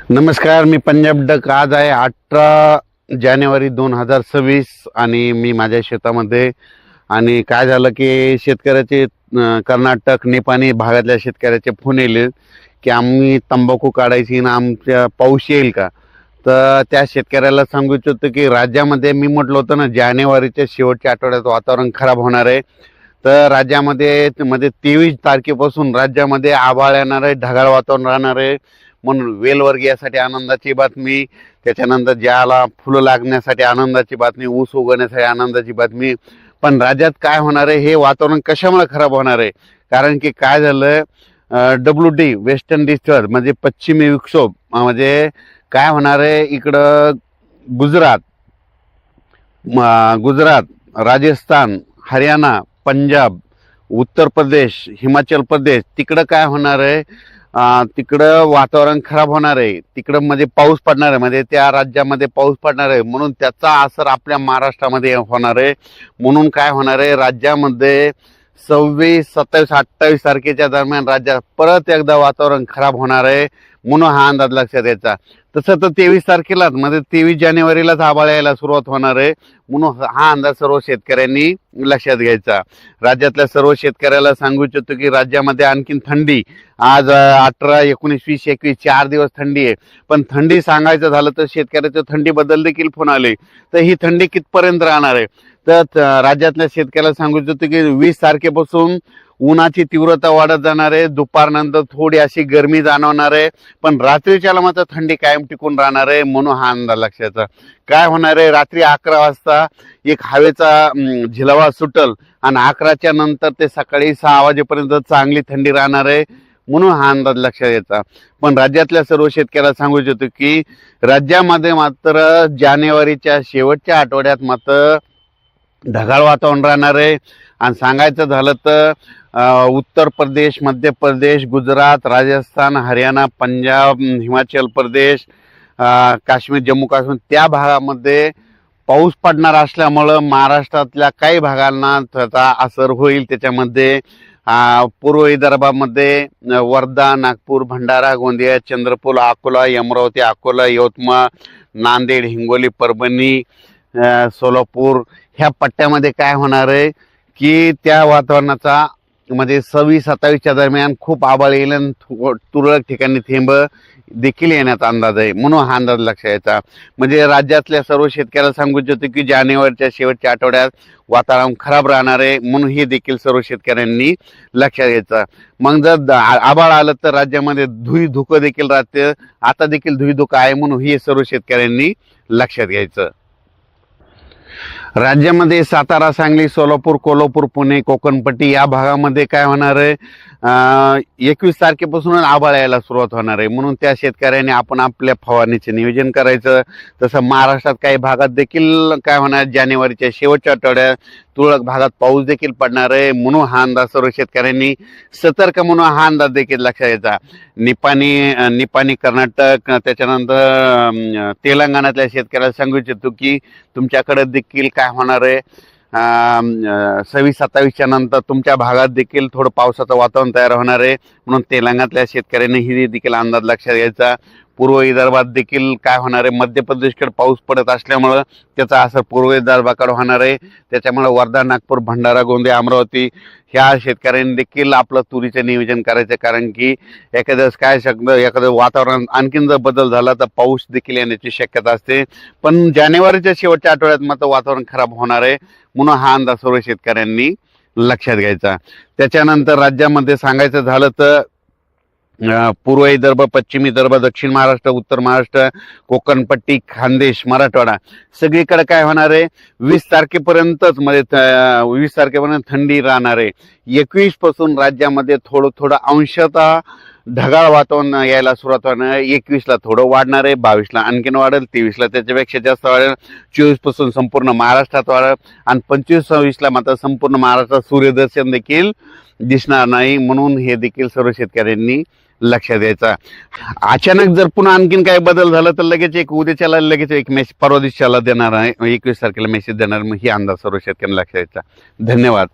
नमस्कार, मी पंजाब डक. आज आहे 18 जानेवारी 2026 आणि मी माझ्या शेतामध्ये. आणि काय झालं की शेतकऱ्याचे कर्नाटक नेपानी भागातल्या शेतकऱ्याचे फोन येले की आम्ही तंबाखू काढायची ना, आमच्या पाऊस येईल का. तर त्या शेतकऱ्याला सांगू इच्छितो की राज्यामध्ये मी म्हटलं होतं ना, जानेवारीच्या शेवटच्या आठवड्यात वातावरण खराब होणार आहे. तर राज्यामध्ये 23 तारखेपासून राज्यामध्ये आभाळ येणार आहे, ढगाळ वातावरण राहणार आहे. म्हणून वेलवर्गीयासाठी आनंदाची बातमी, त्याच्यानंतर ज्याला फुलं लागण्यासाठी आनंदाची बातमी, ऊस उगवण्यासाठी आनंदाची बातमी. पण राज्यात काय होणार आहे, हे वातावरण कशामुळे खराब होणार आहे, कारण की काय झालं, WD वेस्टर्न डिस्टर्ब म्हणजे पश्चिमी विक्षोभ म्हणजे काय होणार आहे इकडं गुजरात, गुजरात, राजस्थान, हरियाणा, पंजाब, उत्तर प्रदेश, हिमाचल प्रदेश, तिकडं काय होणार आहे, तिकडं वातावरण खराब होणार आहे. तिकडं मध्ये पाऊस पडणार आहे, म्हणजे त्या राज्यामध्ये पाऊस पडणार आहे. म्हणून त्याचा असर आपल्या महाराष्ट्रामध्ये होणार आहे. म्हणून काय होणार आहे, राज्यामध्ये 26, 27, 28 तारखेच्या दरम्यान राज्यात परत एकदा वातावरण खराब होणार आहे. म्हणून हा अंदाज लक्षात यायचा. तसं तर 23 तारखेलाच म्हणजे 23 जानेवारीलाच आभाळ यायला सुरुवात होणार आहे. म्हणून हा अंदाज सर्व शेतकऱ्यांनी लक्षात घ्यायचा. राज्यातल्या सर्व शेतकऱ्याला सांगू इच्छितो की राज्यामध्ये आणखीन थंडी, आज 18, 19, 20, 21 4 दिवस थंडी आहे. पण थंडी सांगायचं झालं तर शेतकऱ्याचं थंडीबद्दल देखील फोन आले. तर ही थंडी कितपर्यंत राहणार आहे, तर राज्यातल्या शेतकऱ्याला सांगू इच्छितो की 20 तारखेपासून उन्हाची तीव्रता वाढत जाणार आहे. दुपारनंतर थोडी अशी गरमी जाणवणार आहे, पण रात्रीच्याला मात्र थंडी कायम टिकून राहणार आहे. म्हणून हा अंदाज लक्षाचा. काय होणार आहे, रात्री 11 वाजता एक हवेचा झिलावा सुटल आणि 11च्या नंतर ते सकाळी 6 वाजेपर्यंत चांगली थंडी राहणार आहे. म्हणून हा अंदाज लक्षात यायचा. पण राज्यातल्या सर्व शेतकऱ्याला सांगू इच्छितो की राज्यामध्ये मात्र जानेवारीच्या शेवटच्या आठवड्यात मात्र ढगाळ वातावरण राहणार आहे. आणि सांगायचं झालं तर उत्तर प्रदेश, मध्य प्रदेश, गुजरात, राजस्थान, हरियाणा, पंजाब, हिमाचल प्रदेश, काश्मीर, जम्मू काश्मीर त्या भागामध्ये पाऊस पडणार असल्यामुळं महाराष्ट्रातल्या काही भागांना त्याचा असर होईल. त्याच्यामध्ये पूर्व विदर्भामध्ये वर्धा, नागपूर, भंडारा, गोंदिया, चंद्रपूर, अकोला, अमरावती, अकोला, यवतमाळ, नांदेड, हिंगोली, परभणी, सोलापूर ह्या पट्ट्यामध्ये काय होणार आहे की त्या वातावरणाचा म्हणजे 26-27च्या दरम्यान खूप आभाळ येईल आणि तुरळक ठिकाणी थेंब देखील येण्याचा अंदाज आहे. म्हणून हा अंदाज लक्षात यायचा. म्हणजे राज्यातल्या सर्व शेतकऱ्याला सांगू इच्छितो की जानेवारीच्या शेवटच्या आठवड्यात वातावरण खराब राहणार आहे. म्हणून हे देखील सर्व शेतकऱ्यांनी लक्षात घ्यायचं. मग जर आभाळ आलं तर राज्यामध्ये धुकं देखील राहते. आता देखील धुकं आहे. म्हणून हे सर्व शेतकऱ्यांनी लक्षात घ्यायचं. राज्यामध्ये सातारा, सांगली, सोलापूर, कोल्हापूर, पुणे, कोकणपट्टी या भागामध्ये काय होणार आहे, 21 तारखेपासून आभाळ यायला सुरुवात होणार आहे. म्हणून त्या शेतकऱ्यांनी आपण आपल्या फवारणीचे नियोजन करायचं. तसं महाराष्ट्रात काही भागात देखील काय होणार, जानेवारीच्या शेवटच्या आठवड्यात तुरळक भागात पाऊस देखील पडणार आहे. म्हणून हा अंदाज सर्व शेतकऱ्यांनी सतर्क म्हणून हा अंदाज देखील लक्षात घ्यायचा. निपाणी कर्नाटक, त्याच्यानंतर तेलंगणातल्या शेतकऱ्याला सांगू इच्छितो की तुमच्याकडे देखील काय होणार आहे, 26-27च्या नंतर तुमच्या भागात देखील थोडं पावसाचं वातावरण तयार होणार आहे. म्हणून तेलंगणातल्या शेतकऱ्यांनी ही देखील अंदाज लक्षात घ्यायचा. पूर्व विदर्भात देखील काय होणार आहे, मध्य प्रदेशकडे पाऊस पडत असल्यामुळं त्याचा असर पूर्व विदर्भाकडे होणार आहे. त्याच्यामुळे वर्धा, नागपूर, भंडारा, गोंदिया, अमरावती ह्या शेतकऱ्यांनी देखील आपलं तुरीचं नियोजन करायचं. कारण की एखादं वातावरण आणखीन जर बदल झाला तर पाऊस देखील येण्याची शक्यता असते. पण जानेवारीच्या शेवटच्या आठवड्यात मात्र वातावरण खराब होणार आहे. म्हणून हा अंदाज सर्व शेतकऱ्यांनी लक्षात घ्यायचा. त्याच्यानंतर राज्यामध्ये सांगायचं झालं तर पूर्व विदर्भ, पश्चिम विदर्भ, दक्षिण महाराष्ट्र, उत्तर महाराष्ट्र, कोकणपट्टी, खानदेश, मराठवाडा सगळीकडे काय होणार आहे, 20 तारखेपर्यंतच म्हणजे 20 तारखेपर्यंत थंडी राहणार आहे. 21 पासून राज्यामध्ये थोडं अंशतः ढगाळ वातावरण यायला सुरुवात होणार आहे. 21ला थोडं वाढणार आहे, 22ला आणखीन वाढेल, 23ला त्याच्यापेक्षा जास्त वाढेल, 24 पासून संपूर्ण महाराष्ट्रात वाढेल आणि 25-26ला मात्र संपूर्ण महाराष्ट्रात सूर्यदर्शन देखील दिसणार नाही. म्हणून हे देखील सर्व शेतकऱ्यांनी लक्षात द्यायचा. अचानक जर पुन्हा आणखीन काही बदल झाला तर लगेच उद्याच्याला लगेच एक मेसेज परवा दिवशीला देणार आहे, 21 तारखेला मेसेज देणार. मग ही अंदाज सर्व शेतकऱ्यांना लक्षात द्यायचा. धन्यवाद.